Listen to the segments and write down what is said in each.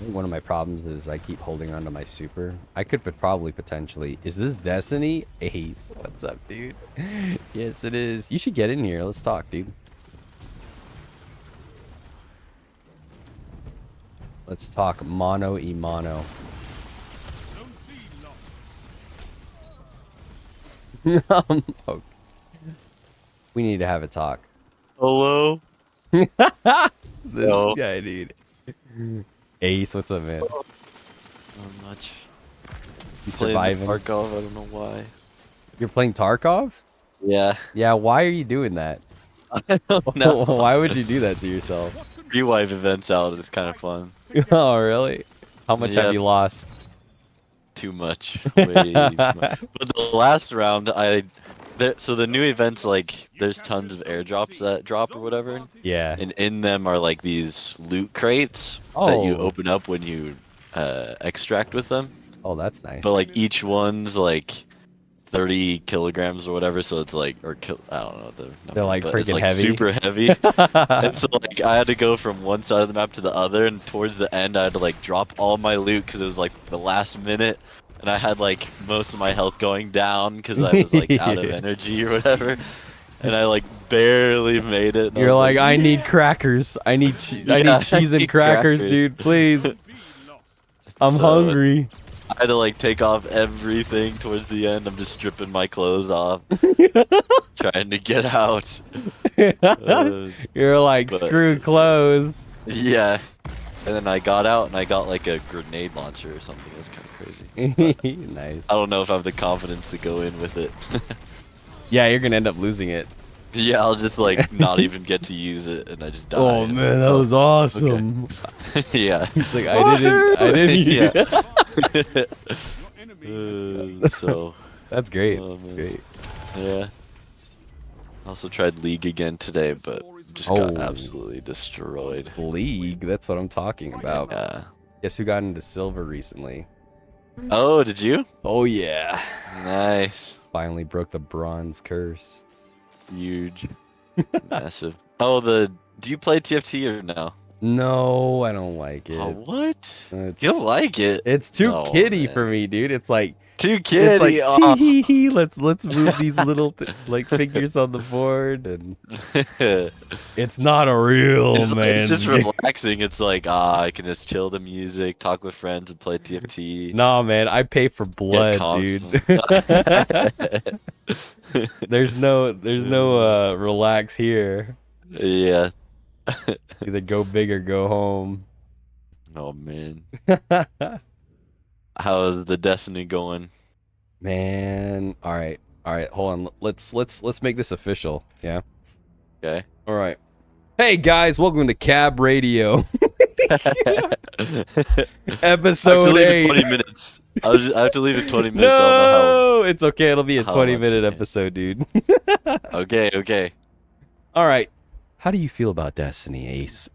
think one of my problems is I keep holding on to my super. I could probably potentially. Is this Destiny? Ace, what's up, dude? Yes, it is. You should get in here. Let's talk, dude. Let's talk mono e mono. Okay. We need to have a talk. Hello? This No. guy, dude. Ace, what's up, man? Not much. You Playing surviving? Tarkov, I don't know why. You're playing Tarkov? Yeah. Yeah, why are you doing that? I don't know. Why would you do that to yourself? Rewive events out is kind of fun. Oh, really? How much have Yeah, you lost? too much. Way too much. But the last round, so the new events, like, there's tons of airdrops that drop or whatever. Yeah. And in them are, like, these loot crates that you Oh. open up when you extract with them. Oh, that's nice. But, like, each one's, like, 30 kilograms or whatever, so it's like, I don't know the number, They're like but it's freaking like heavy. super heavy. And so like I had to go from one side of the map to the other, and towards the end I had to like drop all my loot because it was like the last minute, and I had like most of my health going down because I was like out of energy or whatever, and I like barely made it. You're like, I need crackers. I need I need cheese and crackers, dude. Please. I'm hungry. I had to like take off everything towards the end. I'm just stripping my clothes off, trying to get out. You're like, screw clothes. Yeah. And then I got out and I got like a grenade launcher or something. It was kind of crazy. Nice. I don't know if I have the confidence to go in with it. Yeah, you're gonna end up losing it. Yeah, I'll just like not even get to use it and I just die. Oh man, that was awesome. Okay. Yeah. It's like I didn't. Yeah. So. That's great. Oh, That's great. Yeah. I also tried League again today, but just got absolutely destroyed. League, that's what I'm talking about. Yeah. Guess who got into silver recently? Oh, did you? Oh yeah. Nice. Finally broke the bronze curse. Huge. Massive. Oh, do you play TFT or no? No, I don't like it. Oh, what? You It's, don't like it? it's too Oh, kidddy man. for me, dude. It's like Too kiddie. it's like Oh. tee hee hee. Let's move these little like figures on the board, and it's not a real man. It's just relaxing. It's like I can just chill the music, talk with friends, and play TFT. Nah, man, I pay for blood, dude. There's no relax here. Yeah. Either go big or go home. Oh man. How's the Destiny going? Man, all right, hold on. Let's make this official. Yeah. Okay. All right. Hey guys, welcome to Cab Radio. Episode 8. 20 minutes. I have to leave it 20 minutes. No, I don't know it's okay. It'll be a how 20-minute much episode, dude. Okay. All right. How do you feel about Destiny, Ace?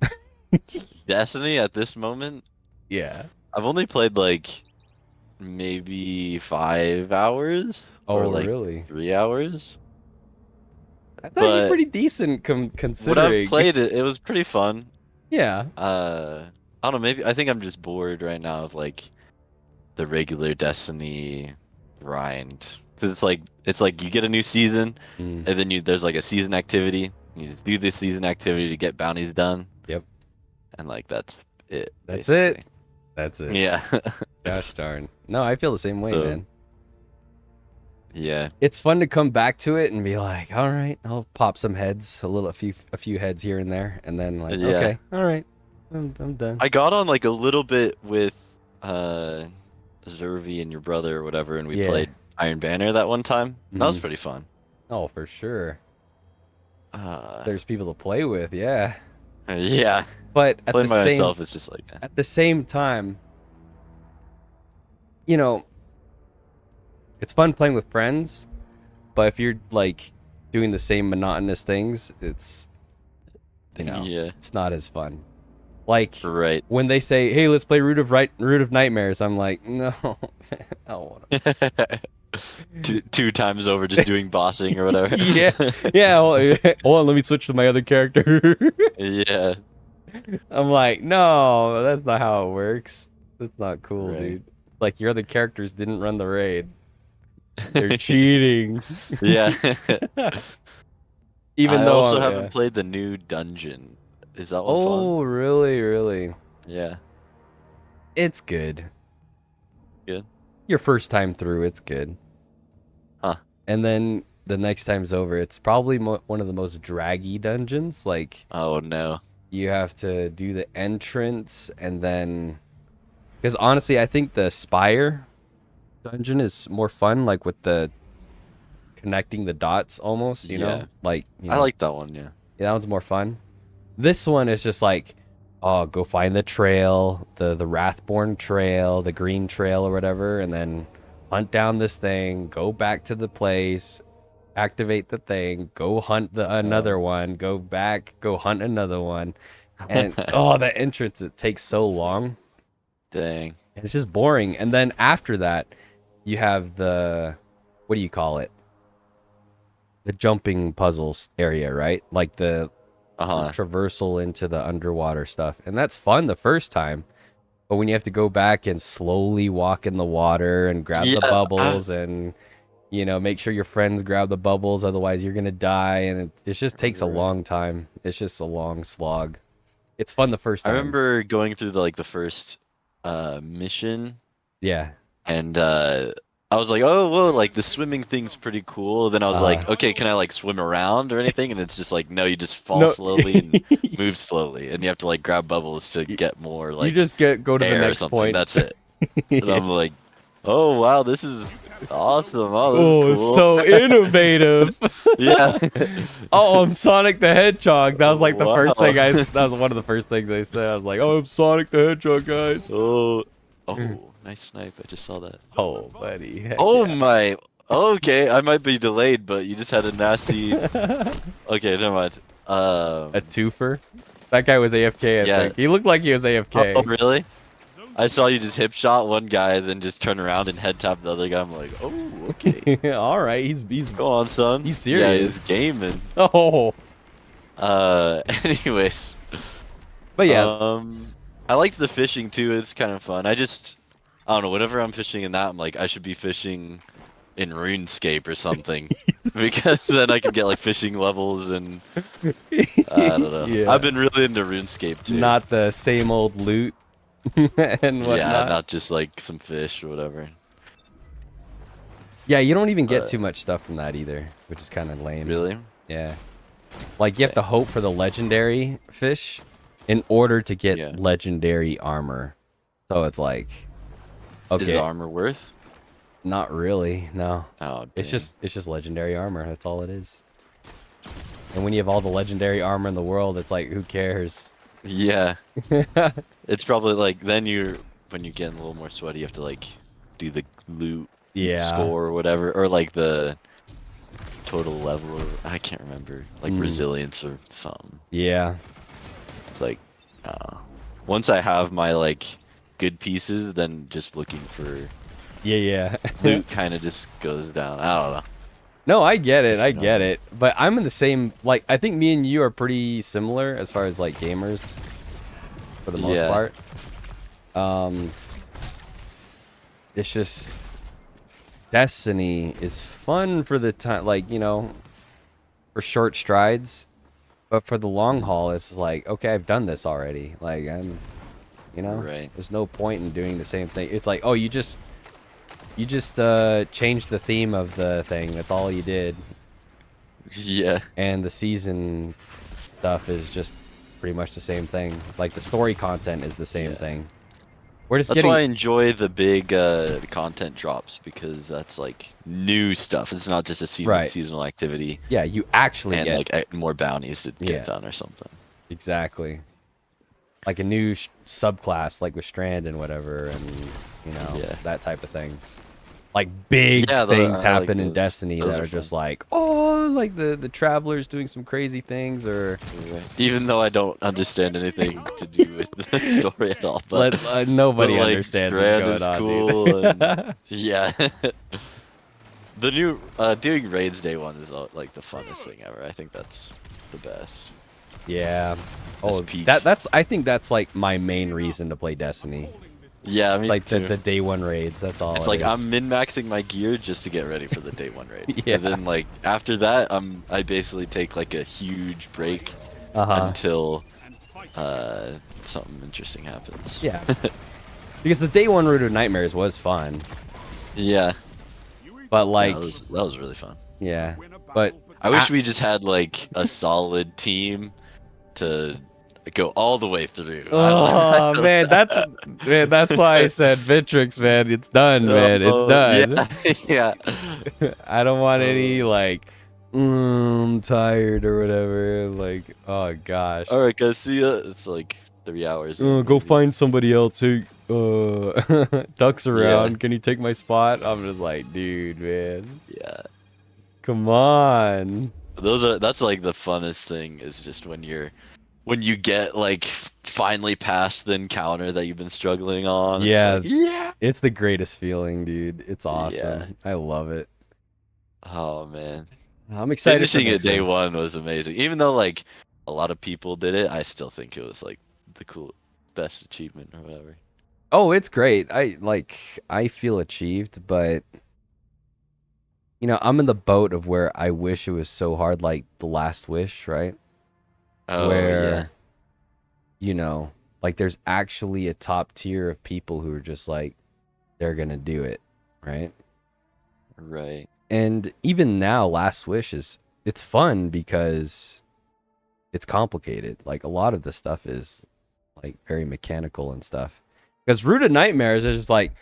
Destiny at this moment, Yeah. I've only played like maybe 5 hours or Oh, like really? 3 hours. That's actually But pretty decent When considering. I played it, it was pretty fun. Yeah. I don't know, maybe I think I'm just bored right now of like the regular Destiny grind. 'Cause it's like you get a new season Mm. and then there's like a season activity. You just do this season activity to get bounties done. Yep. And like that's it. That's basically. it. That's it. Yeah. Gosh darn. No, I feel the same way, So, man. Yeah. It's fun to come back to it and be like, all right, I'll pop some heads, a few heads here and there, and then like, Yeah. okay, all right, I'm done. I got on like a little bit with Zervi and your brother or whatever, and we played Iron Banner that one time. That was pretty fun. Oh, for sure. There's people to play with, yeah. Yeah. But at Playing the by same myself is just like at the same time, you know, it's fun playing with friends, but if you're like doing the same monotonous things, it's yeah. it's not as fun. Like Right. when they say, "Hey, let's play Root of Nightmares," I'm like, "No, I don't want to." two times over just doing bossing or whatever. Yeah. Hold on, let me switch to my other character. Yeah. I'm like, no, that's not how it works. That's not cool, Right. dude. Like your other characters didn't run the raid. They're cheating. Yeah. Even I though also I'm, haven't yeah. played the new dungeon. Is that one fun? Oh, really, really? Yeah. It's good. Good. Your first time through, it's good. Huh. And then the next time's over, it's probably one of the most draggy dungeons. Like Oh no. you have to do the entrance and then because honestly, I think the Spire dungeon is more fun, like with the connecting the dots almost, Yeah. like, I like that one, yeah. yeah, that one's more fun. This one is just like, oh, go find the trail, the Wrathborn trail, the green trail or whatever, and then hunt down this thing, go back to the place, activate the thing, go hunt another Oh. one, go back, go hunt another one. And oh, that entrance, it takes so long. Dang. And it's just boring. And then after that, you have the what do you call it? The jumping puzzles area, right? Like the Uh-huh. traversal into the underwater stuff. And that's fun the first time. But when you have to go back and slowly walk in the water and grab the Yeah. bubbles and make sure your friends grab the bubbles, otherwise you're gonna die. And it just takes a Right. long time. It's just a long slog. It's fun the first I time. remember going through the first mission Yeah. and I was like, "Oh, whoa, like the swimming thing's pretty cool." Then I was Uh like, "Okay, can I like swim around or anything?" And it's just like, "No, you just fall no. slowly and move slowly and you have to like grab bubbles to get more You like just go to the air or next something. point. That's it." And Yeah. I'm like, "Oh, wow, this is awesome. Oh, this is Oh, cool." so innovative. Yeah. Oh, I'm Sonic the Hedgehog. That was like the first Wow. thing that was one of the first things I said. I was like, oh, I'm Sonic the Hedgehog, guys. Oh, oh, nice snipe. I just saw that. Oh, buddy. Heck Oh yeah. my. Okay, I might be delayed, but you just had a nasty. Okay, never mind. A twofer? That guy was AFK, I Yeah. think. He looked like he was Oh, AFK. really? I saw you just hip shot one guy, then just turn around and head tap the other guy. I'm like, oh, okay. All right, he's Go on, son. he's Yeah, he's serious. gaming. Oh, Anyways. but yeah, I liked the fishing too. It's kind of fun. I don't know. Whenever I'm fishing in that, I'm like, I should be fishing in RuneScape or something, because then I can get like fishing levels and I don't know. yeah, I've been really into RuneScape too. not the same old loot and Yeah, whatnot. not just like some fish or whatever. Yeah, you don't even get But too much stuff from that either, which is kind of lame. really, Yeah. Like you have to hope for the legendary fish in order to yeah. get legendary armor. So it's like, Is the okay, armor worth? not really. No. Oh, It's dang. just legendary armor. That's all it is. And when you have all the legendary armor in the world, it's like who cares? Yeah, it's probably like then when you're getting a little more sweaty, you have to like do the loot Yeah. score or whatever, or like the total level. Or, I can't remember, like Mm. resilience or something. Yeah. Like, once I have my like good pieces, then just looking for Yeah, yeah. loot kind of just goes down. I don't know. No, I get it. If I you know what get I mean. it. But I'm in the same like I think me and you are pretty similar as far as like gamers for the most Yeah. part. Um it's just Destiny is fun for the time like, for short strides, but for the long Mhm. haul it's like, okay, I've done this already. Like Right. there's no point in doing the same thing. It's like, oh, you just changed the theme of the thing. That's all you did. Yeah. And the season stuff is just pretty much the same thing. Like the story content is the same Yeah. thing. We're just That's why I getting enjoy the big content drops, because that's like new stuff. It's not just a right. seasonal activity Yeah, you actually and get like more bounties to get yeah, done or something. exactly. Like a new subclass, like with Strand and whatever, and Yeah. that type of thing. Like big Yeah, things I like happen in those. Destiny Those that are are fun. just like, oh, like the travelers doing some crazy things, or Right. Even though I don't understand anything to do with the story at all, but nobody like understands what's Strand going is on, cool and dude. yeah. The new doing raids day one is like the funnest thing ever. I think that's the best. Yeah. That's Oh, peak. that's I think that's like my main reason to play Destiny. Yeah, me Like too. the day one raids. That's all It's it like is. I'm min-maxing my gear just to get ready for the day one raid. Yeah. And then like after that, I basically take like a huge break Uh-huh. until something interesting happens. Yeah. Because the day one Root of Nightmares was fun. Yeah. But Yeah, like, that was really fun. yeah. But I wish we just had like a solid team to go all the way through. oh man, that's why I said Vitrix, man. It's done, man. It's Yeah, done. yeah. I don't want any Uh, like I'm tired or whatever. Like, oh gosh. all right, guys, see ya. It's like 3 hours in, Go maybe. find somebody else who ducks Yeah, around. Can you take my spot? I'm just like, dude, man. yeah. Come on. That's like the funnest thing is just when you get like finally past the encounter that you've been struggling on. It's Yeah, like, yeah. it's the greatest feeling, dude. It's Yeah. awesome. I love it. Oh man. I'm excited for Finishing it next day one. one was amazing. Even though like a lot of people did it, I still think it was like the best achievement or whatever. Oh, it's great. I feel achieved, but I'm in the boat of where I wish it was so hard like The Last Wish, right? Oh yeah. Where like there's actually a top tier of people who are just like they're going to do it, right? Right. And even now Last Wish it's fun because it's complicated. Like a lot of the stuff is like very mechanical and stuff. Because Root of Nightmares is just like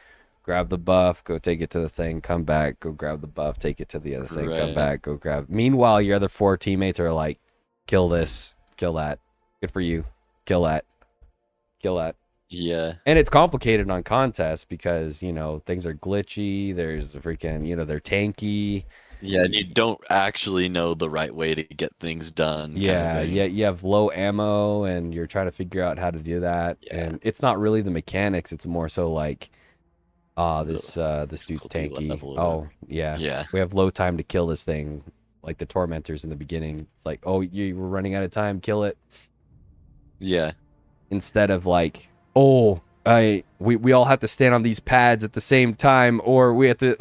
grab the buff, go take it to the thing, come back, go grab the buff, take it to the other thing, come Right. back, go grab. Meanwhile, your other 4 teammates are like, kill this, kill that, good for you, kill that, kill that. Yeah. And it's complicated on contests because things are glitchy. There's a freaking they're tanky. Yeah, and you don't actually know the right way to get things done, kind of Yeah, thing. you have low ammo and you're trying to figure out how to do that. Yeah. And it's not really the mechanics, it's more so like The this dude's difficulty tanky. level or Oh, whatever. yeah. Yeah. We have low time to kill this thing. Like the tormentors in the beginning. It's like, "Oh, you were running out of time, kill it." Yeah. Instead of like, "Oh, we all have to stand on these pads at the same time or we have to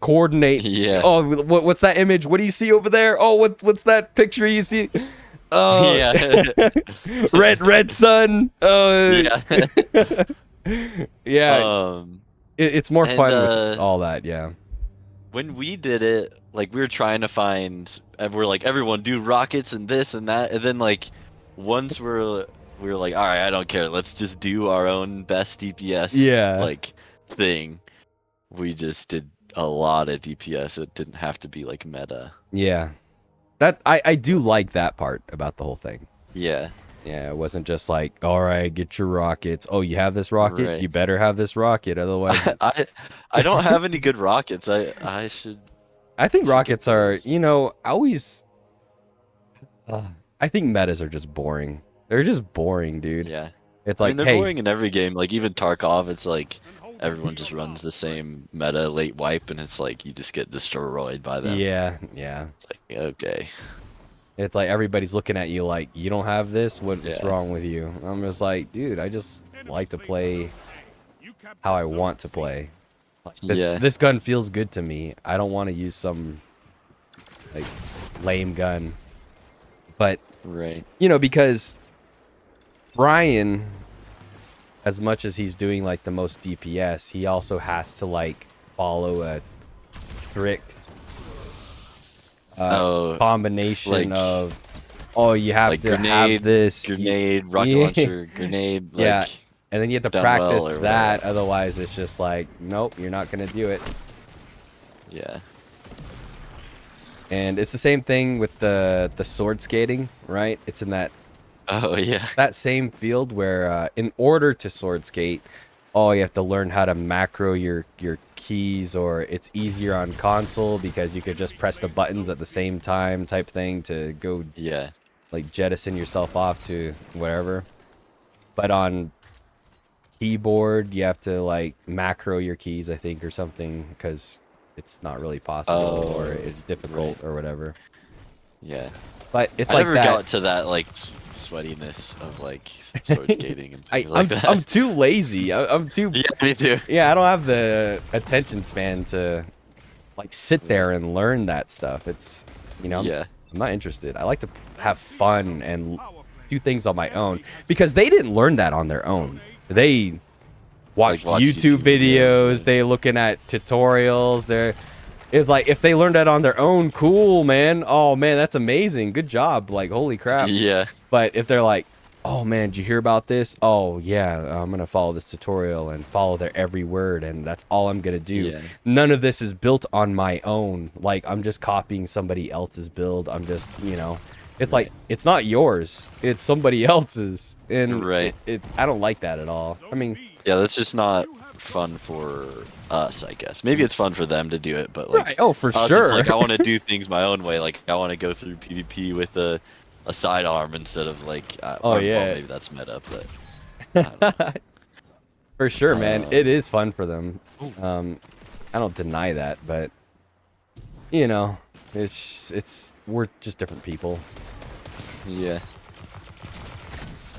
coordinate. Yeah. Oh, what's that image? What do you see over there? Oh, what's that picture you see? Oh, Yeah. red sun. Yeah. Yeah, it's more And fun with all that, yeah. when we did it, like we were trying to find, and we're like, everyone do rockets and this and that, and then like once we were like, all right, I don't care, let's just do our own best DPS Yeah. like thing. We just did a lot of DPS. It didn't have to be like meta. Yeah. That I do like that part about the whole thing. Yeah. Yeah, it wasn't just like, all right, get your rockets. Oh, you have this rocket? Right. You better have this rocket, otherwise. I don't have any good rockets. I should I think should get rockets are, those. always. I think metas are just boring. They're just boring, dude. Yeah. It's I mean, like, they're hey, boring in every game. Like even Tarkov, it's like everyone just runs the same meta late wipe, and it's like you just get destroyed by them. yeah, yeah. It's like okay. It's like everybody's looking at you like, you don't have this? What's Yeah. wrong with you? I'm just like, dude, I just like to play how I want to play. Like this gun feels good to me. I don't want to use some like lame gun. But Right. because Brian, as much as he's doing like the most DPS, he also has to like follow a strict combination like- of you have Like to grenade, have this grenade, rocket Yeah. launcher, grenade. Like, yeah, and then you have to done practice well or that. whatever. Otherwise, it's just like, nope, you're not gonna do it. Yeah. And it's the same thing with the sword skating, right? It's in Oh yeah. that same field where in order to sword skate, you have to learn how to macro your keys, or it's easier on console because you could just press the buttons at the same time type thing to go Yeah. like jettison yourself off to whatever. But on keyboard, you have to like macro your keys, I think, or something, because it's not really possible or it's difficult or whatever. Yeah. But it's I like never that. got to that like sweatiness of like sword skating and things like that. I'm too lazy. I'm too. Yeah, me too. Yeah, I don't have the attention span to like sit there and learn that stuff. It's, you know, Yeah. I'm not interested. I like to have fun and do things on my own because they didn't learn that on their own. They watched Watch YouTube videos. yeah. They looking at tutorials. It's like if they learned that on their own, cool, man. Oh man, that's amazing. Good job. Like holy crap. Yeah. But if they're like, oh man, did you hear about this? Oh yeah, I'm gonna follow this tutorial and follow their every word, and that's all I'm gonna do. Yeah. None of this is built on my own. Like I'm just copying somebody else's build. I'm just, you know, it's like it's not yours. It's somebody else's, and Right. I don't like that at all. I mean, Yeah, that's just not fun for us, I guess. Maybe it's fun for them to do it, but like, right? Oh, for us, sure. it's like I want to do things my own way. Like I want to go through PvP with a sidearm instead of like. Oh, well, yeah. maybe that's meta, but. I don't know. For sure, man. It is fun for them. I don't deny that, but you know, we're just different people. Yeah.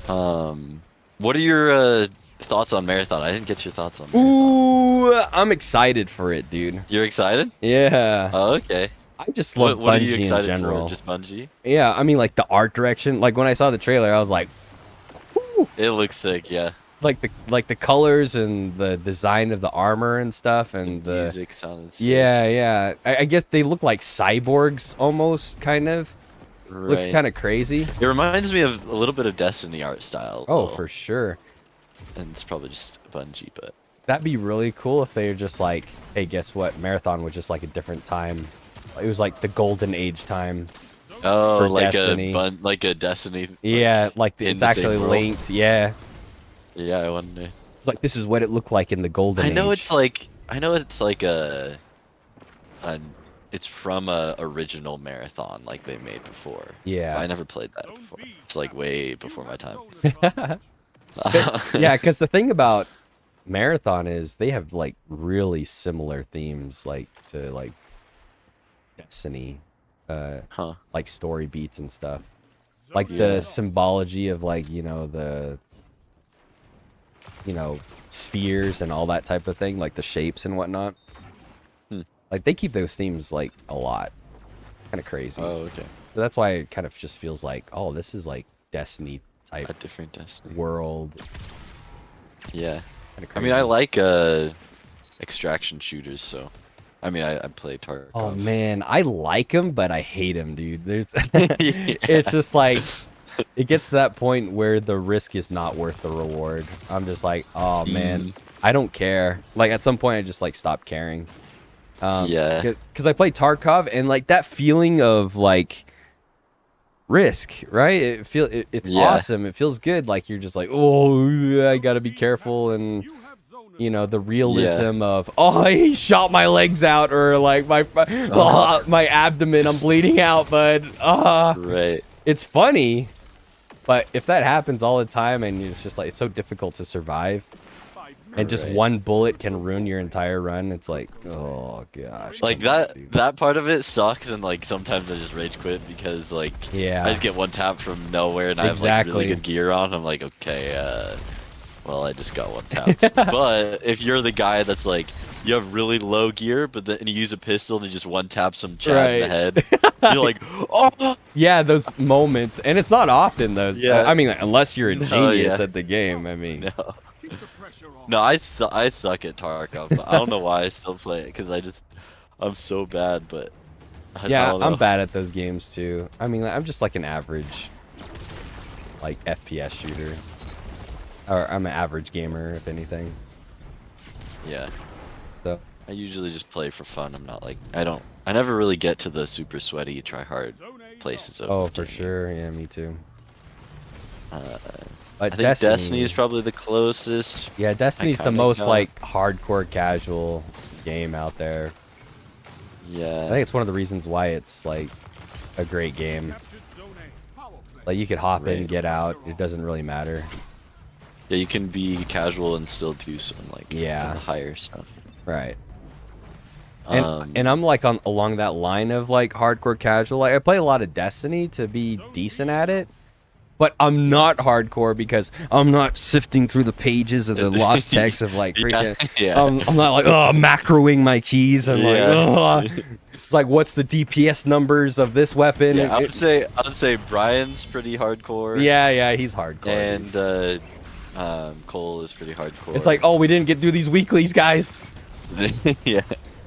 What are your thoughts on Marathon? I didn't get your thoughts on Marathon. Ooh, I'm excited for it, dude. You're excited? Yeah. Oh, okay. I just love What are you Bungie in excited general. for? Just Bungie? Yeah, I mean, like the art direction. Like when I saw the trailer, I was like, woo! It looks sick, yeah. Like the colors and the design of the armor and stuff, and the music sounded sick. yeah. I guess they look like cyborgs almost, kind of. Looks Right. kind of crazy. It reminds me of a little bit of Destiny art style. Oh, though. for sure. And it's probably just Bungie, but That'd be really cool if they were just like, hey, guess what? Marathon was just like a different time. It was like the golden age time. oh, For like Destiny. like a Destiny. Yeah, like in it's the same actually world. linked. Yeah. Yeah, I wonder. It's like this is what it looked like in the golden age. I know it's like it's from a original Marathon like they made before. Yeah. But I never played that before. It's like way before my time. Yeah, because the thing about Marathon is they have like really similar themes, like to like Destiny, Huh. like story beats and stuff. Like Yeah. the symbology of like, you know, spheres and all that type of thing, like the shapes and whatnot. Like they keep those themes like a lot. Kind of crazy. Oh, okay. So that's why it kind of just feels like, oh, this is like Destiny type A different Destiny. world. Yeah. Kinda I mean, I crazy. like extraction shooters, so I mean, I play Tarkov. Oh man, I like them, but I hate them, dude. It's just like it gets to that point where the risk is not worth the reward. I'm just like, oh man, I don't care. Like at some point, I just like stop caring. Yeah. Because I played Tarkov, and like that feeling of like risk, right? It's Yeah. awesome. It feels good. Like you're just like, oh, I gotta be careful, and you know the realism of, oh, he shot my legs out, or like my abdomen, I'm bleeding out, but Right. it's funny. But if that happens all the time, and it's just like it's so difficult to survive, and just Right. one bullet can ruin your entire run, it's like, oh gosh. Like come on, that dude. that part of it sucks, and like sometimes I just rage quit because like Yeah. I just get one tap from nowhere, and I have like really Exactly. good gear on. I'm like, okay, well, I just got one tap. But if you're the guy that's like you have really low gear, but then you use a pistol and you just one tap some Chad in the head, you're like, oh. Yeah, those moments, and it's not often those. Yeah. I mean, unless you're a genius yeah. at the game. I mean, No. No, I suck at Tarkov. But I don't know why I still play it, because I'm so bad. But I yeah, don't know. I'm bad at those games too. I mean, I'm just like an average, like FPS shooter, or I'm an average gamer, if anything. Yeah, So I usually just play for fun. I'm not like I never really get to the super sweaty try hard places. oh, Of for gaming. sure, yeah, me too. I But think Destiny is probably the closest. yeah, Destiny's the kinda most got- like hardcore casual game out there. Yeah. I think it's one of the reasons why it's like a great game. Like you could hop in, Right. get out, it doesn't really matter. Yeah, you can be casual and still do some like Yeah. the higher stuff. Right. And I'm like on along that line of like hardcore casual. Like I play a lot of Destiny to be decent at it, but I'm not hardcore because I'm not sifting through the pages of the lost text of like freaking. Yeah. I'm not like macroing my keys and like Yeah. it's like what's the DPS numbers of this weapon? Yeah, I would say Brian's pretty hardcore. Yeah, he's hardcore. And Cole is pretty hardcore. It's like, oh, we didn't get through these weeklies, guys. Yeah.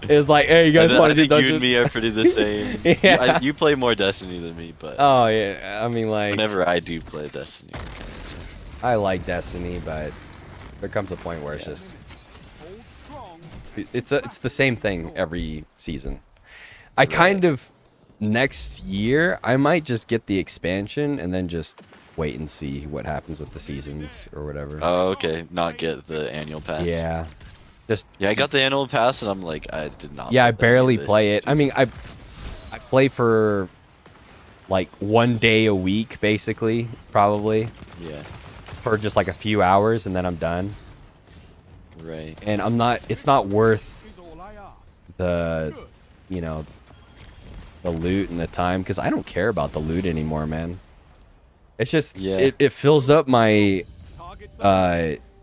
It's like, hey, you guys want to do dungeons? You and me are pretty the same. Yeah. You play more Destiny than me, but oh yeah, I mean like whenever I do play Destiny, I like Destiny, but there comes a point where it's just it's the same thing every season. I kind of next year I might just get the expansion and then just wait and see what happens with the seasons or whatever. Oh, okay. Not get the annual pass. Yeah. I got the annual pass and I'm like, I did not. Yeah, I barely play it. I mean, I play for like 1 day a week, basically, probably. Yeah. For just like a few hours, and then I'm done. Right. And I'm not. It's not worth the, you know, the loot and the time because I don't care about the loot anymore, man. It's just it fills up my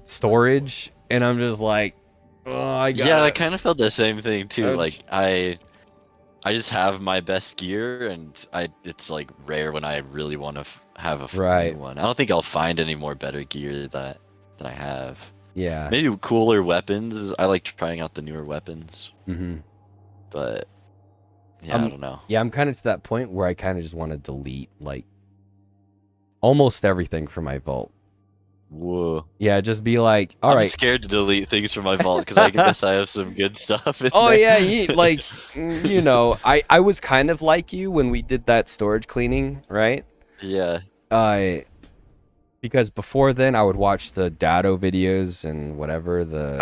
storage, and I'm just like. Oh, I kind of felt the same thing too. Like I just have my best gear, and it's like rare when I really want to have a new one. I don't think I'll find any more better gear than I have. Yeah. Maybe cooler weapons. I like trying out the newer weapons. Mm-hmm. But yeah, I don't know. Yeah, I'm kind of to that point where I kind of just want to delete like almost everything from my vault. Whoa. Yeah, just be like, all right. I'm scared to delete things from my vault because I guess I have some good stuff in oh, there. yeah, like, you know, I was kind of like you when we did that storage cleaning, right? Yeah. Because before then I would watch the Dado videos and whatever, the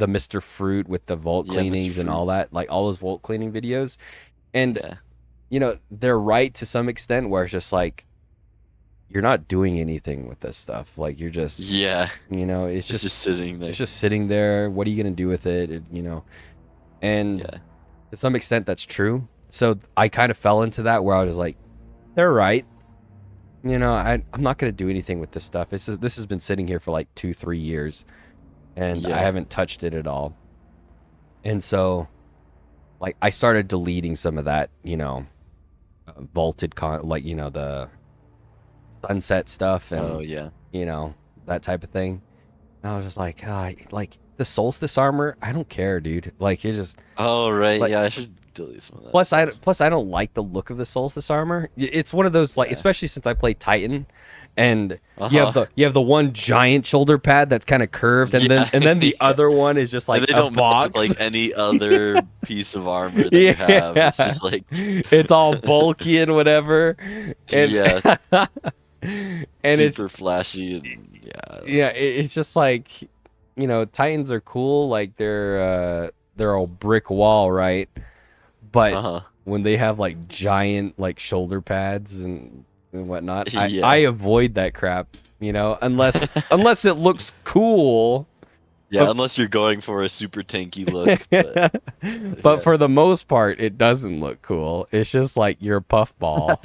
Mr. Fruit with the vault cleanings and all that, like all those vault cleaning videos. And, you know, they're right to some extent where it's just like, you're not doing anything with this stuff. Like you're just, you know, it's just sitting there. It's just sitting there. What are you going to do with it? You know? And to some extent that's true. So I kind of fell into that where I was like, they're right. You know, I'm not going to do anything with this stuff. This has been sitting here for like 2-3 years and I haven't touched it at all. And so like I started deleting some of that, you know, vaulted like, you know, the sunset stuff and you know, that type of thing. And I was just like, like the solstice armor, I don't care, dude. Like it just like, I should delete some of that. Plus I don't like the look of the solstice armor. It's one of those like especially since I play Titan and you have the one giant shoulder pad that's kind of curved and then the other one is just like a box like any other piece of armor that you have. It's just like it's all bulky and whatever. And and super flashy and it's just like, you know, Titans are cool, like they're a brick wall, right? But when they have like giant like shoulder pads and whatnot, I avoid that crap, you know, unless it looks cool. Unless you're going for a super tanky look. But for the most part, it doesn't look cool. It's just like you're a puffball.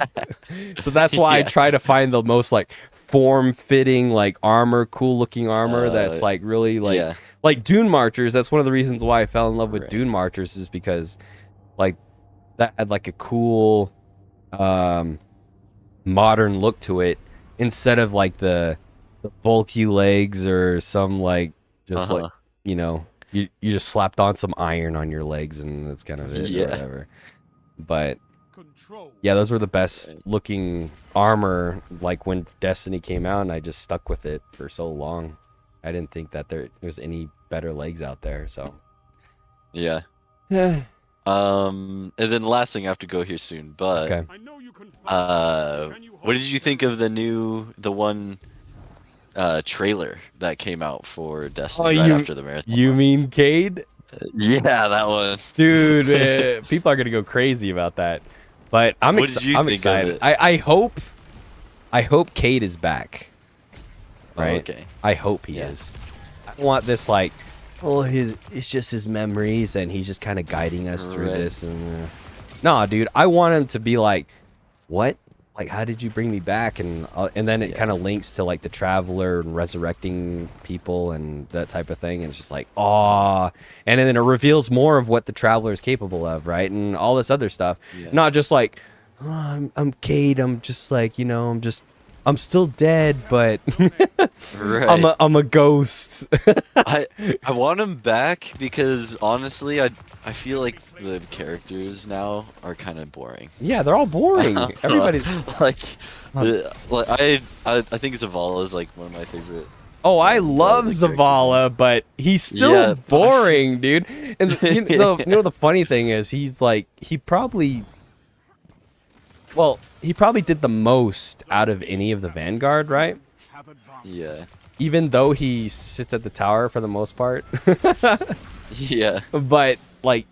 So that's why I try to find the most like form-fitting like armor, cool-looking armor that's like really like Dune Marchers. That's one of the reasons why I fell in love with Dune Marchers is because like that had like a cool modern look to it instead of like the bulky legs or some like just like, you know, you just slapped on some iron on your legs and that's kind of it or whatever. But yeah, those were the best looking armor like when Destiny came out, and I just stuck with it for so long. I didn't think that there was any better legs out there, so and then the last thing I have to go here soon, but what did you think of the one trailer that came out for Destiny right after the marathon? You mean Cade? Yeah, that one. Dude, people are gonna go crazy about that. But I'm excited. I hope Cade is back. Right? Okay. I hope he is. I don't want this like well, it's just his memories, and he's just kind of guiding us through Right. this. And nah, dude, I want him to be like, what? Like, how did you bring me back? And then it Yeah. kind of links to like the traveler and resurrecting people and that type of thing. And it's just like, ah, and then it reveals more of what the traveler is capable of, right? And all this other stuff, Yeah. not just like, oh, I'm Cade. I'm just like, I'm still dead, but Right. I'm a ghost. I want him back because honestly, I feel like the characters now are kind of boring. Yeah, they're all boring. Everybody's. like, I think Zavala is like one of my favorite Oh, I ones out love of the characters. Zavala, but he's still Yeah, boring, dude. And the funny thing is, he's like, he probably did the most out of any of the Vanguard, right? Yeah. Even though he sits at the tower for the most part. Yeah. But like,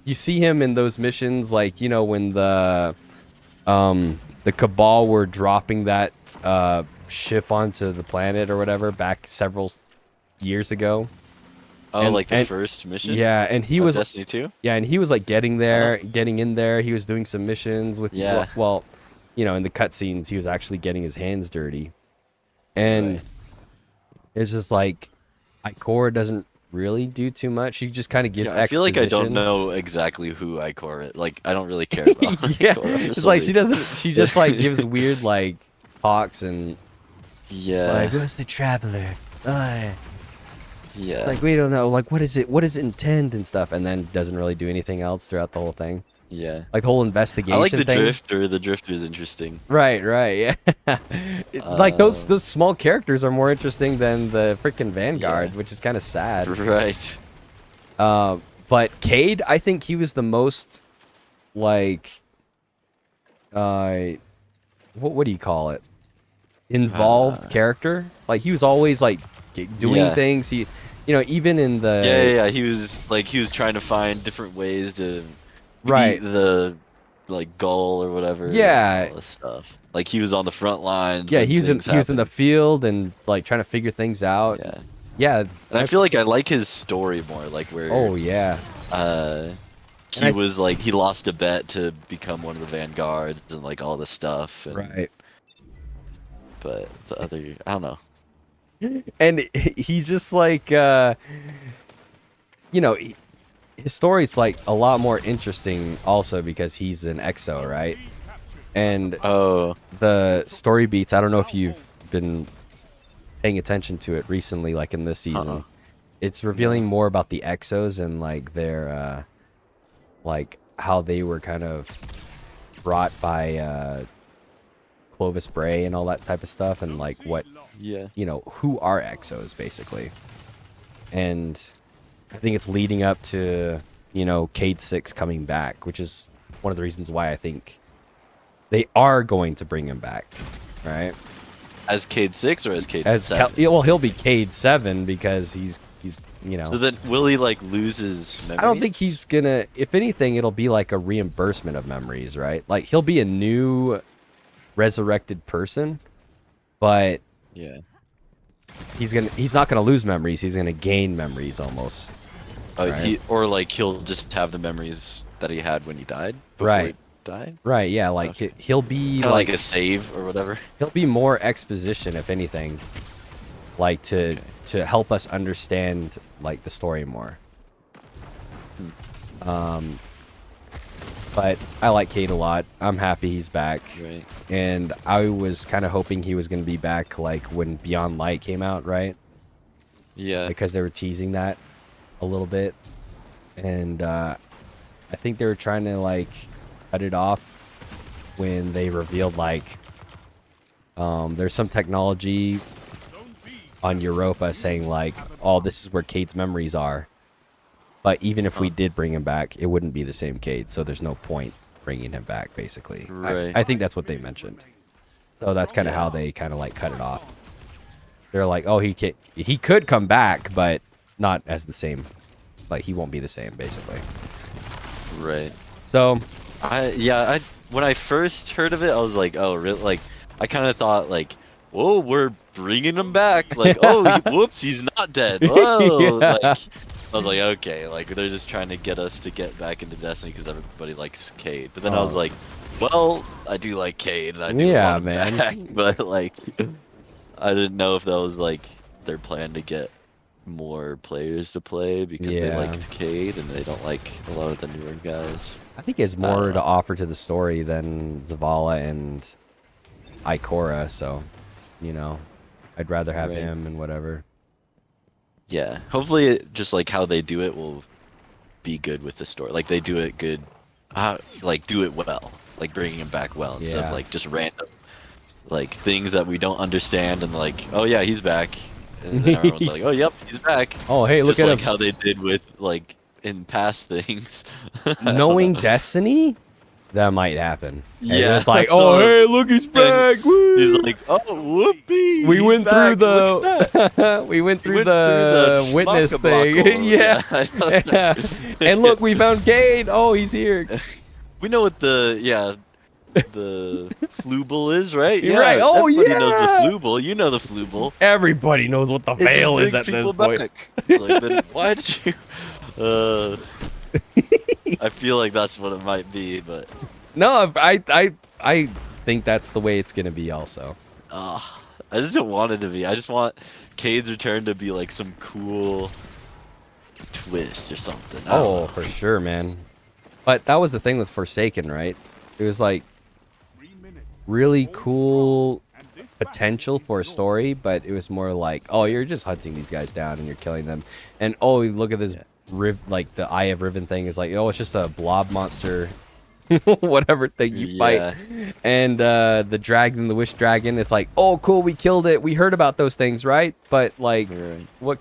you see him in those missions, like, when the Cabal were dropping that ship onto the planet or whatever back several years ago. Oh, like the first mission? Yeah, and he was Destiny 2? yeah, and he was like getting in there. He was doing some missions with Yeah. well, in the cutscenes, he was actually getting his hands dirty, and Right. it's just like Ikora doesn't really do too much. He just kind of gives Yeah, I feel like I don't exposition. know exactly who Ikora is. Like, I don't really care about Yeah, Ikora for it's some like she reason. doesn't. She just like gives weird like talks and Yeah. like, who's the traveler? Yeah. Like, we don't know. Like, what is it? What does it intend and stuff? And then doesn't really do anything else throughout the whole thing. Yeah. Like the whole investigation I like the thing. Drifter. The Drifter is interesting. Right, yeah. Like those small characters are more interesting than the freaking Vanguard, Yeah. which is kind of sad. Right. But Cade, I think he was the most like what do you call it? Involved character. Like he was always like doing things. He even in the Yeah. He was trying to find different ways to beat the like goal or whatever. Yeah. And all this stuff. Like he was on the front lines. Yeah, when he was in things the happened. field and like trying to figure things out. Yeah. Yeah. And I feel like I like his story more. Like where. Oh yeah. He was like he lost a bet to become one of the Vanguards and like all this stuff. And, Right. But the other, I don't know. And he's just like his story's like a lot more interesting also because he's an exo, right? And the story beats, I don't know if you've been paying attention to it recently, like in this season. It's revealing more about the exos and like their like how they were kind of brought by Clovis Bray and all that type of stuff, and like what who are exos basically. And I think it's leading up to Cade 6 coming back, which is one of the reasons why I think they are going to bring him back, right? As Cade 6 or as Cade 7? Well, he'll be Cade 7 because he's So then will he like lose his memories? I don't think he's gonna. If anything, it'll be like a reimbursement of memories, right? Like he'll be a new resurrected person, but he's not gonna lose memories. He's gonna gain memories almost. Right? He'll just have the memories that he had when he died. Right. He died. Right. Yeah. Like he'll be like a save or whatever. He'll be more exposition, if anything, like to help us understand like the story more. But I like Cade a lot. I'm happy he's back. Right. And I was kind of hoping he was going to be back like when Beyond Light came out, right? Yeah. Because they were teasing that a little bit. And I think they were trying to like cut it off when they revealed like there's some technology on Europa saying like, oh, this is where Cade's memories are. But even if we did bring him back, it wouldn't be the same Cade, so there's no point bringing him back, basically. Right. I think that's what they mentioned. So that's kind of how they kind of like cut it off. They're like, oh, he could come back, but not as the same. Like he won't be the same, basically. Right. So, when I first heard of it, I was like, oh, really? Like, I kind of thought like, whoa, we're bringing him back. Like, oh, whoops, he's not dead. Whoa! Yeah. Like, I was like, okay, like they're just trying to get us to get back into Destiny because everybody likes Cade. But then I was Oh. like, well, I do like Cade and I do Yeah, want him man. back. But like, I didn't know if that was like their plan to get more players to play because they Yeah. liked Cade and they don't like a lot of the newer guys. I think it's I don't more to know. offer to the story than Zavala and Ikora, so, you know, I'd rather have Right. him and whatever. Yeah. Hopefully, just like how they do it will be good with the story. Like they do it good, like do it well, like bringing him back well instead of Yeah. like just random like things that we don't understand and like, oh yeah, he's back, and then everyone's like, oh yep, he's back. Oh, hey, look Just at like him. how they did with like in past things. I don't know. Knowing Destiny, that might happen. And Yeah. it's like, oh, hey, look, he's back. Woo! He's like, oh whoopee, we he's went through back. Look at that. the we went He through went through the the witness thing. schmockabockle. Yeah. I know. Yeah. And look, we found Cade. Oh, he's here. We know what the flooble is, right? You're right. Yeah, Oh, everybody knows the yeah. flooble. You know the flooble. Everybody knows what the It just veil is brings at this people point. back. It's like, then why did you? I feel like that's what it might be, but No, I think that's the way it's gonna be. Also, I just don't want it to be. I just want Cade's return to be like some cool twist or something. I don't oh, know. for sure, man. But that was the thing with Forsaken, right? It was like really cool potential for a story, but it was more like, oh, you're just hunting these guys down and you're killing them, and oh, look at this like the Eye of Riven thing is like, oh, it's just a blob monster, whatever thing you Yeah. fight, and the dragon, the wish dragon, it's like, oh, cool, we killed it, we heard about those things, right? But like, Right. what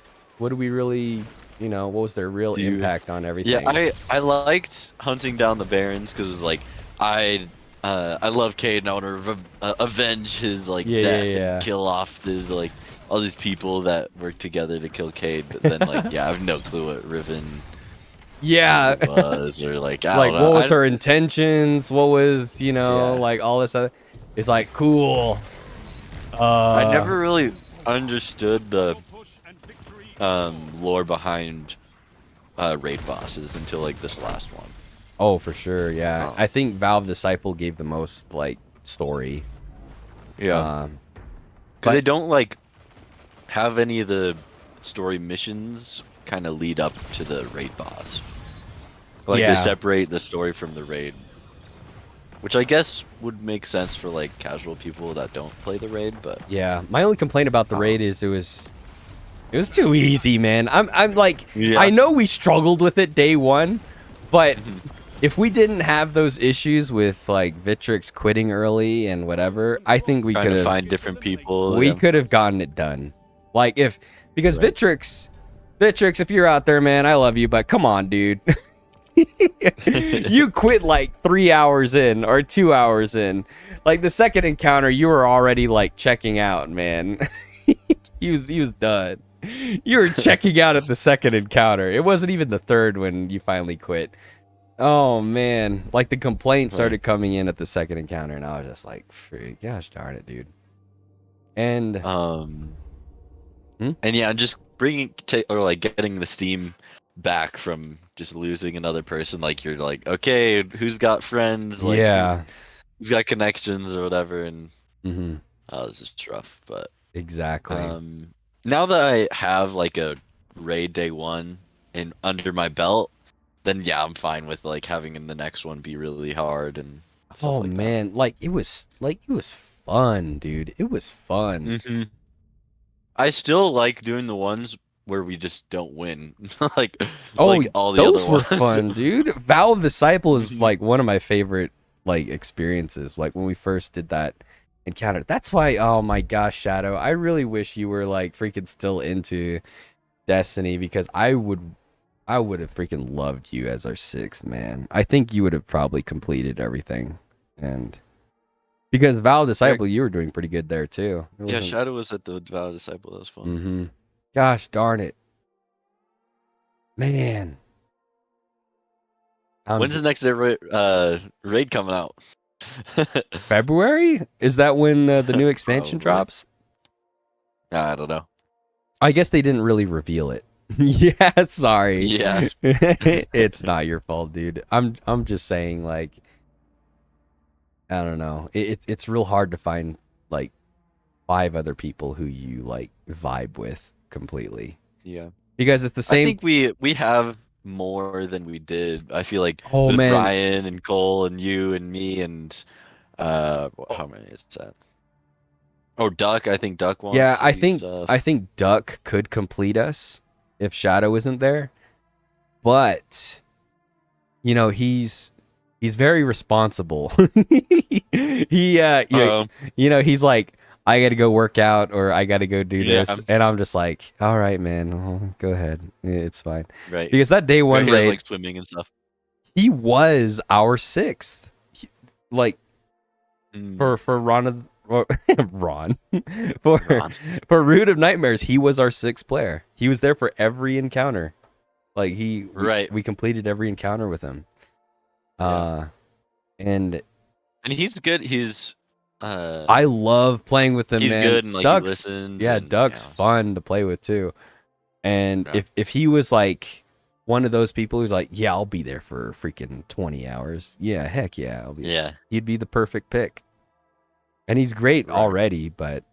do we really, you know, what was their real impact on everything? Yeah, I liked hunting down the Barons because it was like I love Cade and I want to avenge his like death and kill off his like all these people that work together to kill Cade. But then like yeah, I have no clue what Riven Yeah. was or like I Like don't know. what was her intentions? What was, you know, Yeah. like all this other. It's like cool. I never really understood the lore behind raid bosses until like this last one. Oh, for sure, yeah. Oh. I think Valve Disciple gave the most like story. Yeah. But Because they don't like have any of the story missions kind of lead up to the raid boss. Like Yeah. they separate the story from the raid, which I guess would make sense for like casual people that don't play the raid. But yeah, my only complaint about the raid is it was too easy, man. I'm like, Yeah. I know we struggled with it day one, but if we didn't have those issues with like Vitrix quitting early and whatever, I think we trying could to have find different people. we yeah. could have gotten it done. Like because Right. Vitrix, if you're out there, man, I love you, but come on, dude. You quit like 3 hours in or 2 hours in. Like the second encounter, you were already like checking out, man. he was done. You were checking out at the second encounter. It wasn't even the third when you finally quit. Oh man, like the complaints started coming in at the second encounter, and I was just like, "Freak, gosh darn it, dude." And and yeah, just bringing or like getting the steam back from just losing another person. Like you're like, okay, who's got friends? Like yeah, who's got connections or whatever, and mm-hmm. it's just rough. But Exactly. now that I have like a raid day one and under my belt, then yeah, I'm fine with like having the next one be really hard and stuff Oh like man, like it was fun, dude. It was fun. that. I still like doing the ones where we just don't win, like all the those other were ones. fun, dude. Valve Disciple is like one of my favorite like experiences. Like when we first did that encounter. That's why, oh my gosh, Shadow, I really wish you were like freaking still into Destiny, because I would have freaking loved you as our sixth man. I think you would have probably completed everything, and because Valve Disciple, you were doing pretty good there too. Yeah, Shadow was at the Vow Disciple. That was fun. Mm-hmm. Gosh darn it, man. When's the next raid coming out? February? Is that when the new expansion Probably. drops? I don't know. I guess they didn't really reveal it. Yeah, sorry. Yeah. It's not your fault, dude. I'm just saying, like, I don't know. It's real hard to find like 5 other people who you like vibe with completely. Yeah. Because it's the I same. think we have more than we did. I feel like Oh with man. Brian and Cole and you and me and how many is that? Oh, Duck. I think Duck Yeah, wants to I do think I stuff. think Duck could complete us if Shadow isn't there. But he's very responsible. Um, He's like, I got to go work out or I got to go do yeah, this, and I'm just like, all right, man, go ahead, it's fine. right. Because that day Right. one He does raid, like swimming and stuff. he was our sixth, like Mm, for Ron, Ron, for Ron. for Root of Nightmares, he was our sixth player. He was there for every encounter. Like Right. we completed every encounter with him. Yeah. Uh, and And he's good. I love playing with him, He's man. good and like he listens and Duck's fun to play with too. And yeah. if he was like one of those people who's like, yeah, I'll be there for freaking 20 hours. Yeah, heck yeah, I'll be. Yeah. He'd be the perfect pick. And he's great Right. already, but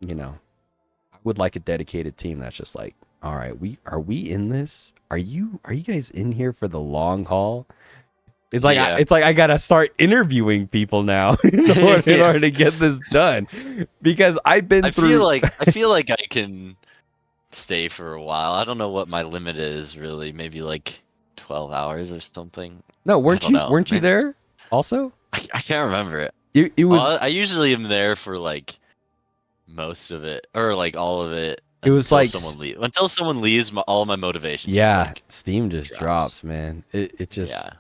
I would like a dedicated team that's just like, all right, we in this? Are you guys in here for the long haul? Yeah. It's like I gotta start interviewing people now in order to get this done, because I've been I feel through. like I can stay for a while. I don't know what my limit is really. Maybe like 12 hours or something. No, I don't know. weren't you Maybe there? Also, I can't remember it. it was Well, I usually am there for like most of it or like all of it it was until like someone leaves. Until someone leaves, all my motivation just yeah, like Steam just drops. drops, man. It just Yeah.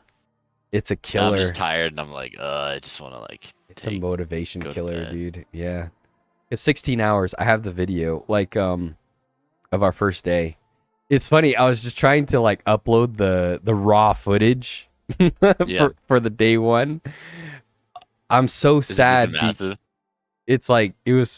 it's a And I'm killer. just tired and I'm like, I just want to like It's a motivation go to killer, bed. dude. Yeah, it's 16 hours. I have the video like of our first day. It's funny. I was just trying to like upload the raw footage Yeah. for the day one. I'm so Is it even sad. massive? It's like it was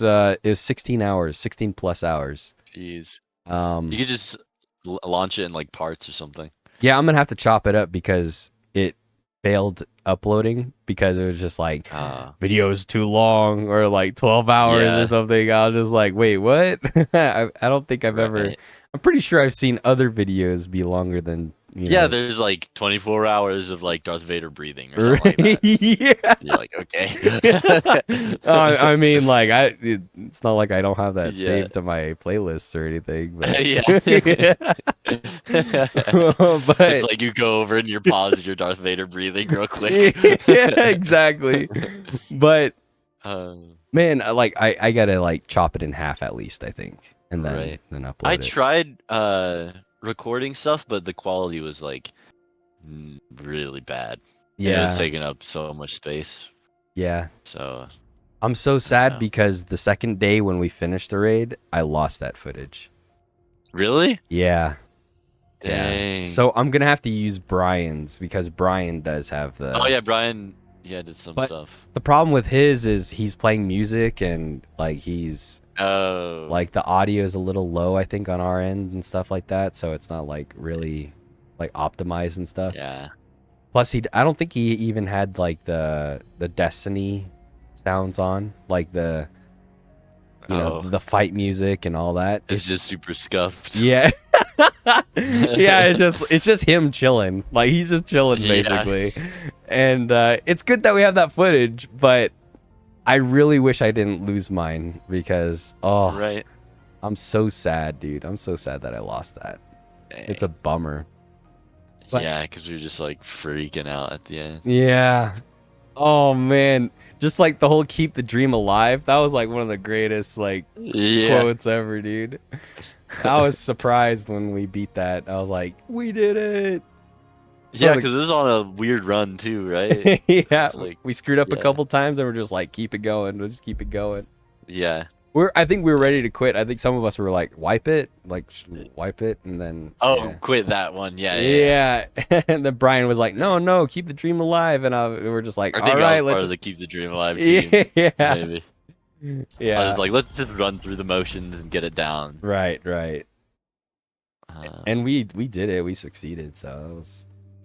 16 hours, 16 plus hours. Jeez. You Um, could just launch it in like parts or something. yeah, I'm gonna have to chop it up because it failed uploading because it was just like video's too long or like 12 hours or Yeah. something. I was just like, wait, what? I don't think I've ever. Right. I'm pretty sure I've seen other videos be longer than Yeah, there's like 24 hours of like Darth Vader breathing or something like that. Yeah. You're like, okay. I mean, like, it's not like I don't have that Yeah. saved to my playlists or anything, but Yeah. but It's like you go over and you pause your Darth Vader breathing real quick. yeah, exactly. But Um, man, I gotta like chop it in half at least, I think, and right. then upload I it. tried recording stuff, but the quality was like really bad. And it was Yeah, taking up so much space. yeah. So I'm so I don't sad know. because the second day when we finished the raid, I lost that footage. Really? Yeah. Dang. Yeah. So I'm gonna have to use Brian's because Brian does have the. Oh yeah, Brian. Yeah, did some But stuff. the problem with his is he's playing music and like he's Oh. like the audio is a little low, I think, on our end and stuff like that. So it's not like really like optimized and stuff. Yeah. Plus, I don't think he even had like the Destiny sounds on, like the the fight music and all that. It's just super scuffed. Yeah. Yeah, it's just him chilling. Like he's just chilling Yeah. basically. And it's good that we have that footage, but I really wish I didn't lose mine because Right. I'm so sad, dude. I'm so sad that I lost that. Dang. It's a bummer. But- Yeah, because we are just like freaking out at the end. Yeah. Oh man. Just like the whole keep the dream alive. That was like one of the greatest like Yeah. quotes ever, dude. I was surprised when we beat that. I was like, we did it. Yeah, because it was on a weird run too, right? Yeah, It's like, we screwed up a yeah. couple times and we're just like, keep it going. We'll just keep it going. Yeah. I think we were ready to quit. I think some of us were like, wipe it, and then. Oh, yeah. quit that one. Yeah. Yeah. And then Brian was like, no, keep the dream alive. And we were just like, I all think I right, was let's part of just. the Keep the Dream Alive team. Yeah. Maybe. Yeah. I was like, let's just run through the motions and get it down. Right, right. Uh, And we did it. We succeeded. So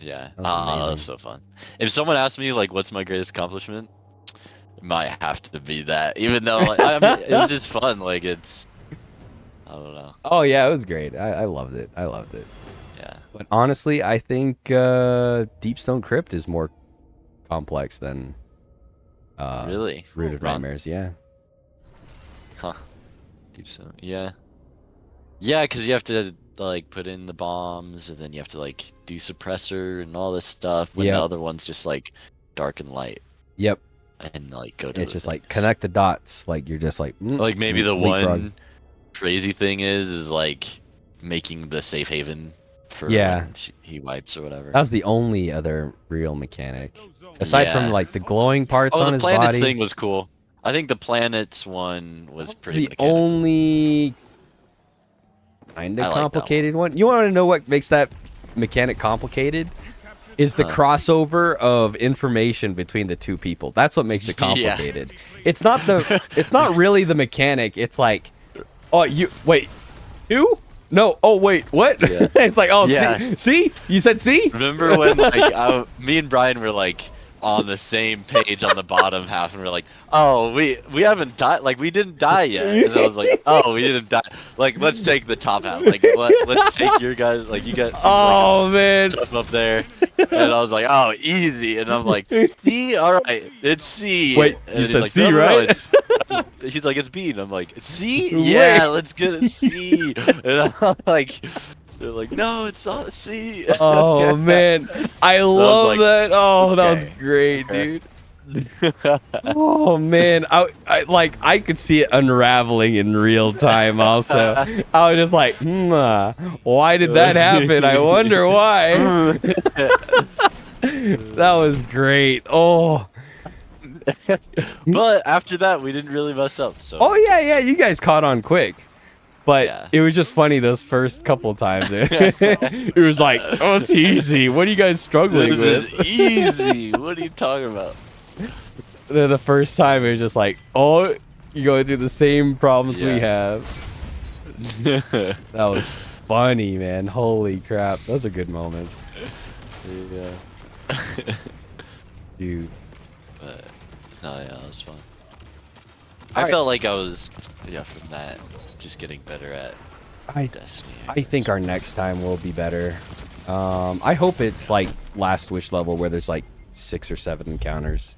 yeah. that was Ah, amazing. that's so fun. If someone asked me like, what's my greatest accomplishment, it might have to be that. Even though like, I mean, it was just fun. Like it's, I don't know. Oh yeah, it was great. I loved it. I loved it. Yeah. But honestly, I think Deep Stone Crypt is more complex than Really? Rooted Run? Nightmares. Yeah. Huh. Deep so. Yeah. Yeah, because you have to like put in the bombs, and then you have to like do suppressor and all this stuff. When the Yep. other one's just like dark and light, Yep. and like go to It's the just like things. connect the dots. Like you're just like Like maybe the leapfrog. one crazy thing is like making the safe haven for Yeah. when he wipes or whatever. That was the only other real mechanic. Aside from Yeah. like the glowing parts Oh, on the his planets body. thing was cool. I think the planets one was It's pretty the mechanical. only kind I of like that complicated one. You want to know what makes that mechanic complicated? Is the Huh. crossover of information between the two people. That's what makes it Yeah. complicated. It's not really the mechanic. It's like, oh, you wait, two? No. Oh, wait, what? Yeah. It's like, oh, Yeah. see? You said see? Remember when like me and Brian were like on the same page on the bottom half, and we're like, "Oh, we haven't died. Like we didn't die yet." And I was like, "Oh, we didn't die. Like let's take the top half. Like let's take your guys. Like you got Oh, man. stuff up there." And I was like, "Oh, easy." And I'm like, "C, all right, it's C." Wait, and you he's said like, C, "No, no, no, right? it's." He's like, "It's B," and I'm like, "C? Wait. Yeah, let's get it C." And I'm like. They're like, no, it's not C. Oh, man. I love like, that. Oh, that was okay. great, dude. Oh man, I could see it unraveling in real time. Also, I was just like, why did that happen? I wonder why. That was great. Oh, But after that, we didn't really mess up. So. oh yeah, you guys caught on quick. But Yeah. it was just funny those first couple times. It was like, oh, it's easy. What are you guys struggling This with? is easy. What are you talking about? The first time it was just like, oh, you're going through the same problems we Yeah. have. That was funny, man. Holy crap. Those are good moments. Yeah. Dude. But no, yeah, that was fun. All I right. felt like I was, from that, just getting better at I Destiny. I think our next time will be better. I hope it's like Last Wish level where there's like 6 or 7 encounters.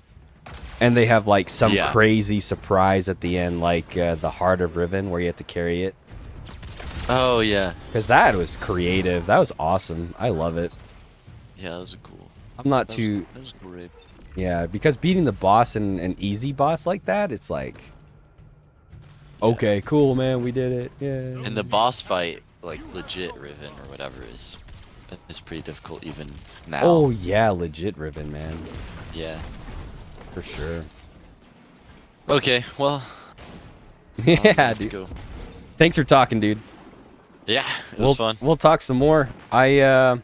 And they have like some crazy surprise at the end, like the Heart of Riven where you have to carry it. Oh yeah. Because that was creative. That was awesome. I love it. Yeah, that was cool. I'm not That too... was great. Yeah, because beating the boss and an easy boss like that, it's like... Okay, cool, man. We did it. Yeah. And the boss fight, like legit Riven or whatever, is pretty difficult even now. Oh, yeah. Legit Riven, man. Yeah. For sure. Okay, well. Yeah, let's dude. go. Thanks for talking, dude. Yeah, it was fun. We'll talk some more. Yeah.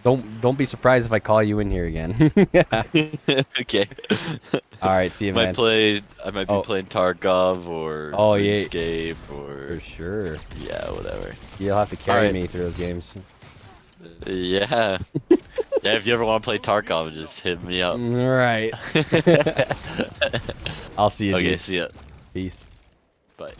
Don't be surprised if I call you in here again. Okay. All right, see you, man. I might be playing Tarkov or RuneScape or for sure. Yeah, whatever. You'll have to carry me through those games. Yeah. Yeah, if you ever want to play Tarkov, just hit me up. All right. I'll see you. Okay, dude. see ya. Peace. Bye.